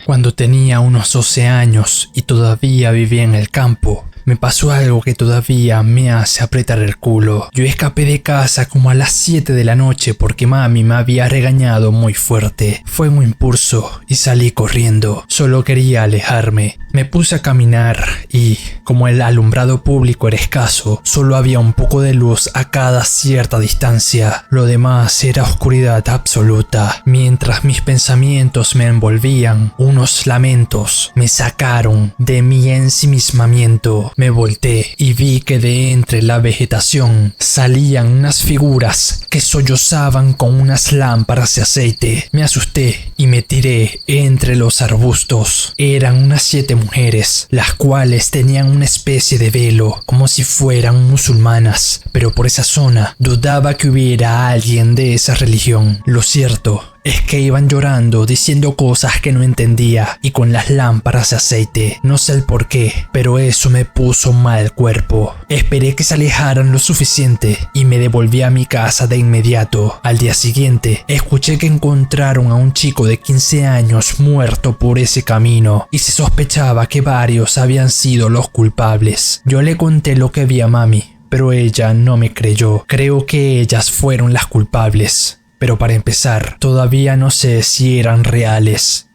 Cuando tenía unos 12 años y todavía vivía en el campo, me pasó algo que todavía me hace apretar el culo. Yo escapé de casa como a las 7 de la noche porque mami me había regañado muy fuerte. Fue un impulso y salí corriendo. Solo quería alejarme. Me puse a caminar y, como el alumbrado público era escaso, solo había un poco de luz a cada cierta distancia. Lo demás era oscuridad absoluta. Mientras mis pensamientos me envolvían, unos lamentos me sacaron de mi ensimismamiento. Me volteé y vi que de entre la vegetación salían unas figuras que sollozaban con unas lámparas de aceite. Me asusté y me tiré entre los arbustos. Eran unas 7 mujeres, las cuales tenían una especie de velo, como si fueran musulmanas, pero por esa zona dudaba que hubiera alguien de esa religión. Lo cierto es que iban llorando, diciendo cosas que no entendía y con las lámparas de aceite. No sé el por qué, pero eso me puso mal el cuerpo. Esperé que se alejaran lo suficiente y me devolví a mi casa de inmediato. Al día siguiente, escuché que encontraron a un chico de 15 años muerto por ese camino y se sospechaba que varios habían sido los culpables. Yo le conté lo que vi a mami, pero ella no me creyó. Creo que ellas fueron las culpables. Pero para empezar, todavía no sé si eran reales.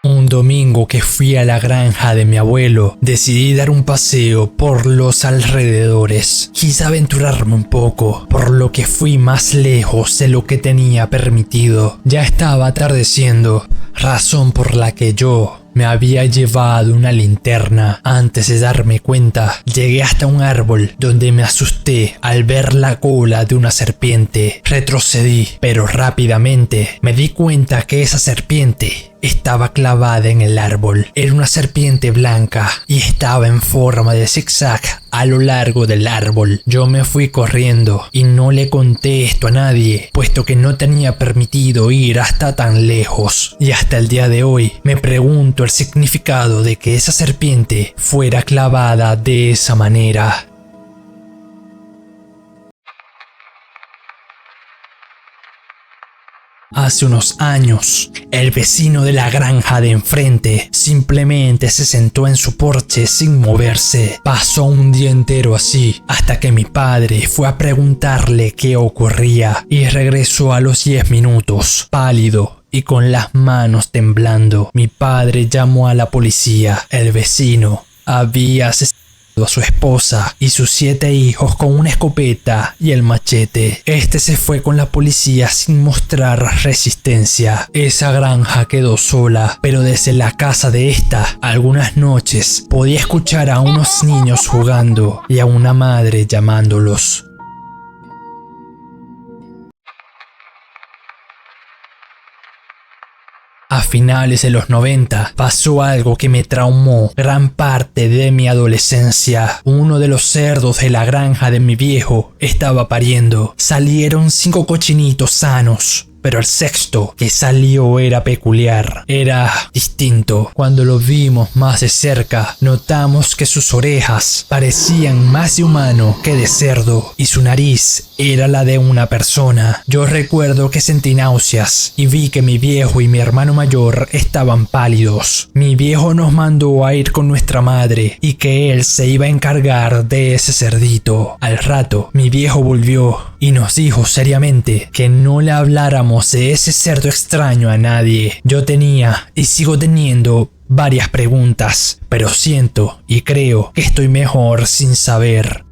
Un domingo que fui a la granja de mi abuelo, decidí dar un paseo por los alrededores. Quise aventurarme un poco, por lo que fui más lejos de lo que tenía permitido. Ya estaba atardeciendo, razón por la que yo me había llevado una linterna. Antes de darme cuenta, llegué hasta un árbol donde me asusté al ver la cola de una serpiente. Retrocedí, pero rápidamente me di cuenta que esa serpiente estaba clavada en el árbol. Era una serpiente blanca y estaba en forma de zigzag a lo largo del árbol. Yo me fui corriendo y no le conté esto a nadie, puesto que no tenía permitido ir hasta tan lejos. Y hasta el día de hoy me pregunto el significado de que esa serpiente fuera clavada de esa manera. Hace unos años, el vecino de la granja de enfrente simplemente se sentó en su porche sin moverse. Pasó un día entero así, hasta que mi padre fue a preguntarle qué ocurría y regresó a los 10 minutos, pálido y con las manos temblando. Mi padre llamó a la policía. El vecino había asesinado a su esposa y sus 7 hijos con una escopeta y el machete. Este se fue con la policía sin mostrar resistencia. Esa granja quedó sola, pero desde la casa de esta, algunas noches podía escuchar a unos niños jugando y a una madre llamándolos. A finales de los 90 pasó algo que me traumó gran parte de mi adolescencia. Uno de los cerdos de la granja de mi viejo estaba pariendo. Salieron 5 cochinitos sanos, pero el sexto que salió era peculiar, era distinto. Cuando lo vimos más de cerca, notamos que sus orejas parecían más de humano que de cerdo y su nariz era la de una persona. Yo recuerdo que sentí náuseas y vi que mi viejo y mi hermano mayor estaban pálidos. Mi viejo nos mandó a ir con nuestra madre y que él se iba a encargar de ese cerdito. Al rato, mi viejo volvió y nos dijo seriamente que no le habláramos de ese cerdo extraño a nadie. Yo tenía y sigo teniendo varias preguntas, pero siento y creo que estoy mejor sin saber.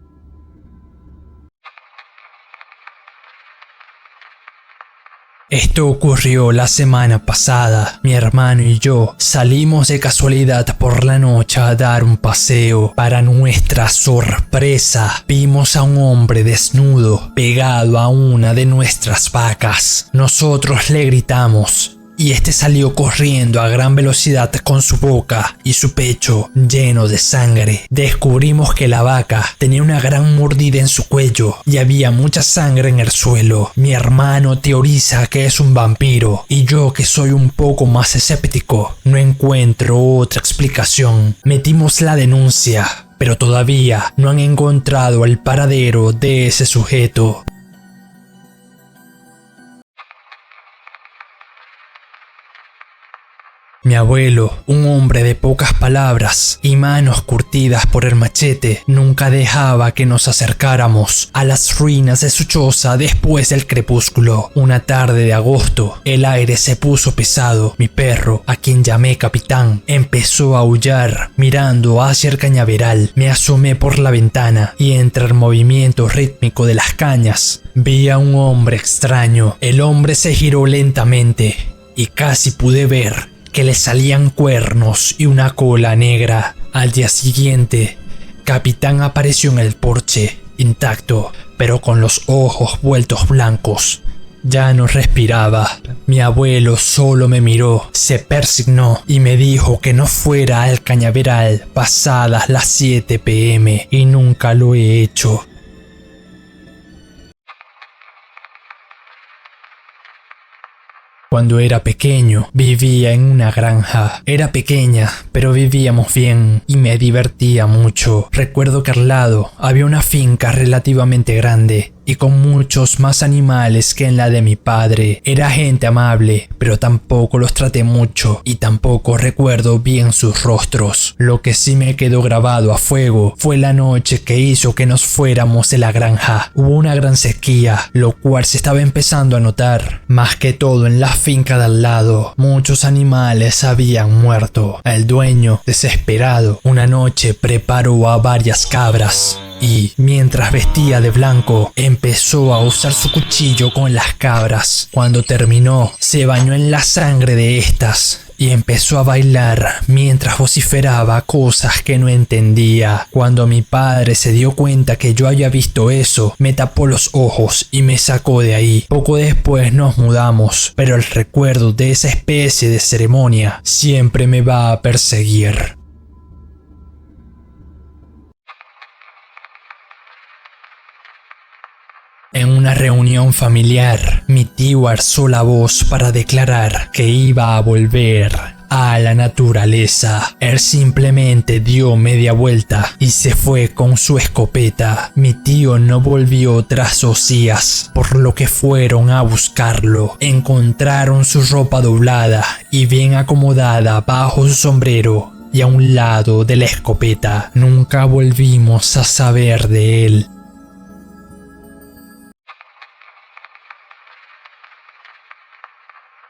Esto ocurrió la semana pasada. Mi hermano y yo salimos de casualidad por la noche a dar un paseo. Para nuestra sorpresa, vimos a un hombre desnudo pegado a una de nuestras vacas. Nosotros le gritamos y este salió corriendo a gran velocidad con su boca y su pecho lleno de sangre. Descubrimos que la vaca tenía una gran mordida en su cuello y había mucha sangre en el suelo. Mi hermano teoriza que es un vampiro y yo, que soy un poco más escéptico, no encuentro otra explicación. Metimos la denuncia, pero todavía no han encontrado el paradero de ese sujeto. Mi abuelo, un hombre de pocas palabras y manos curtidas por el machete, nunca dejaba que nos acercáramos a las ruinas de su choza después del crepúsculo. Una tarde de agosto, el aire se puso pesado. Mi perro, a quien llamé Capitán, empezó a aullar mirando hacia el cañaveral. Me asomé por la ventana y entre el movimiento rítmico de las cañas vi a un hombre extraño. El hombre se giró lentamente y casi pude ver que le salían cuernos y una cola negra. Al día siguiente, Capitán apareció en el porche, intacto, pero con los ojos vueltos blancos. Ya no respiraba. Mi abuelo solo me miró, se persignó y me dijo que no fuera al cañaveral pasadas las 7 p.m. y nunca lo he hecho. Cuando era pequeño, vivía en una granja. Era pequeña, pero vivíamos bien y me divertía mucho. Recuerdo que al lado había una finca relativamente grande y con muchos más animales que en la de mi padre. Era gente amable, pero tampoco los traté mucho y tampoco recuerdo bien sus rostros. Lo que sí me quedó grabado a fuego fue la noche que hizo que nos fuéramos de la granja. Hubo una gran sequía, lo cual se estaba empezando a notar, más que todo en la finca de al lado. Muchos animales habían muerto. El dueño, desesperado, una noche preparó a varias cabras y, mientras vestía de blanco, empezó a usar su cuchillo con las cabras. Cuando terminó, se bañó en la sangre de estas y empezó a bailar mientras vociferaba cosas que no entendía. Cuando mi padre se dio cuenta que yo había visto eso, me tapó los ojos y me sacó de ahí. Poco después nos mudamos, pero el recuerdo de esa especie de ceremonia siempre me va a perseguir. En una reunión familiar, mi tío alzó la voz para declarar que iba a volver a la naturaleza. Él simplemente dio media vuelta y se fue con su escopeta. Mi tío no volvió tras 2 días, por lo que fueron a buscarlo. Encontraron su ropa doblada y bien acomodada bajo su sombrero y a un lado de la escopeta. Nunca volvimos a saber de él.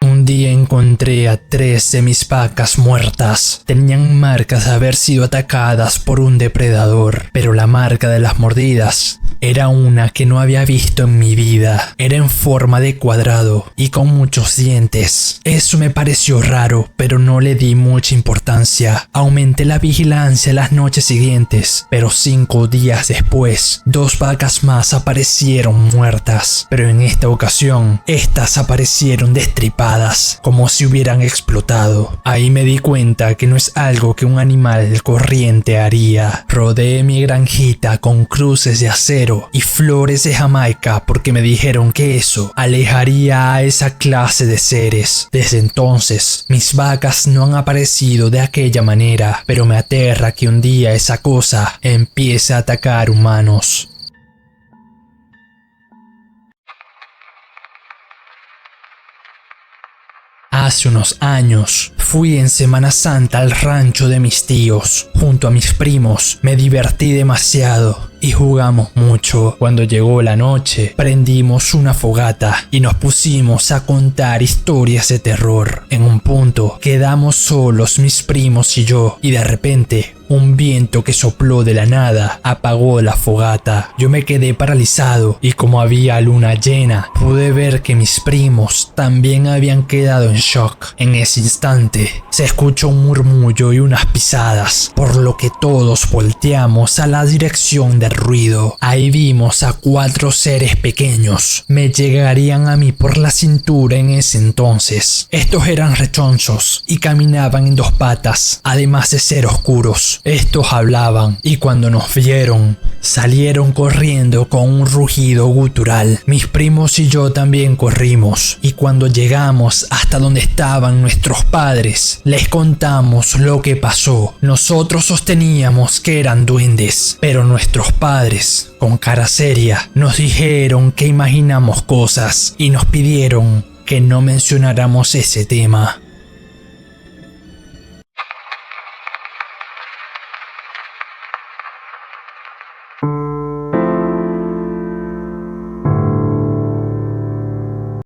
Un día encontré a 3 de mis vacas muertas. Tenían marcas de haber sido atacadas por un depredador, pero la marca de las mordidas era una que no había visto en mi vida. Era en forma de cuadrado y con muchos dientes. Eso me pareció raro, pero no le di mucha importancia. Aumenté la vigilancia las noches siguientes, pero 5 días después, 2 vacas más aparecieron muertas. Pero en esta ocasión, estas aparecieron destripadas, como si hubieran explotado. Ahí me di cuenta que no es algo que un animal corriente haría. Rodeé mi granjita con cruces de acero y flores de Jamaica porque me dijeron que eso alejaría a esa clase de seres. Desde entonces, mis vacas no han aparecido de aquella manera, pero me aterra que un día esa cosa empiece a atacar humanos. Hace unos años, fui en Semana Santa al rancho de mis tíos. Junto a mis primos, me divertí demasiado y jugamos mucho. Cuando llegó la noche, prendimos una fogata y nos pusimos a contar historias de terror. En un punto, quedamos solos mis primos y yo, y de repente, un viento que sopló de la nada apagó la fogata. Yo me quedé paralizado y como había luna llena, pude ver que mis primos también habían quedado en shock. En ese instante, se escuchó un murmullo y unas pisadas, por lo que todos volteamos a la dirección del ruido. Ahí vimos a 4 seres pequeños. Me llegarían a mí por la cintura en ese entonces. Estos eran rechonchos y caminaban en 2 patas, además de ser oscuros. Estos hablaban y cuando nos vieron, salieron corriendo con un rugido gutural. Mis primos y yo también corrimos y cuando llegamos hasta donde estaban nuestros padres, les contamos lo que pasó. Nosotros sosteníamos que eran duendes, pero nuestros padres, con cara seria, nos dijeron que imaginamos cosas y nos pidieron que no mencionáramos ese tema.